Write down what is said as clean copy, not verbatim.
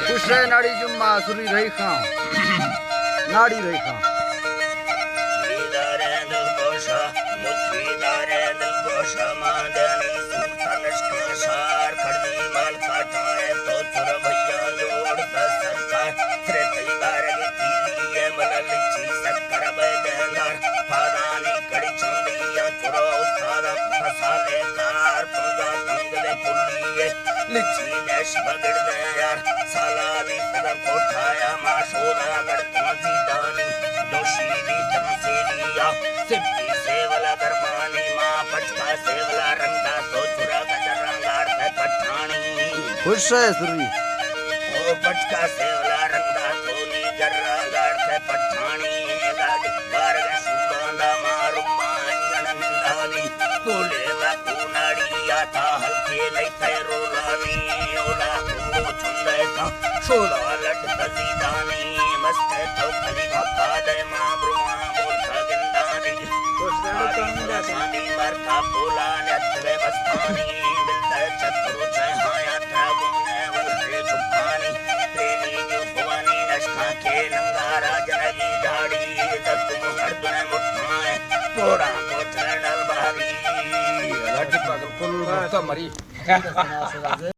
कुशे नाड़ी जुम्मा सुरी रही खां नाड़ी रही खां श्रीदारे दिल कोशा मुत्तीदारे दिल कोशा मादनी सुल्तान शार खड़ी माल काटाए तो चुर भैया जोड़ सरकार तेरे तैयार की तीली मलल ची सक्कर बेदार फादानी कड़ी चंदिया चुरो उस्ताद फसाले कार पंगा पंगले पुलिए लिची नेश बगड़ दे यार साला दी पदर कोठाया माशोदा गड़ तुमसी दानी दोषी दी तमसेलिया सिद्धि सेवला गरमानी मां पटका सेवला रंगा तो चुरा गजरंगार पे पठानी खुश है सुरी ओ पटका सेवला रंगा तो नी गरंगार पे पठानी गाड़ी बार गे सुंदा मारू मांगन निंदानी बोले बापू नाड़िया था हल्के नहीं थे रोलानी ओला को छुंदे था शोला लट तजीदानी मस्त तो खली भक्का दे मां ब्रुआ बोल खगिंदानी शादी मरता बोला नत्रे बस्तानी बिलता चतुरु चहाया त्रागुने वलरे चुपानी प्रेमी जो भवानी नष्टा के नंगारा जनगी झाड़ी दत्तु हरदुने मुठाए पोड़ा को चरणल भारी पुल मरी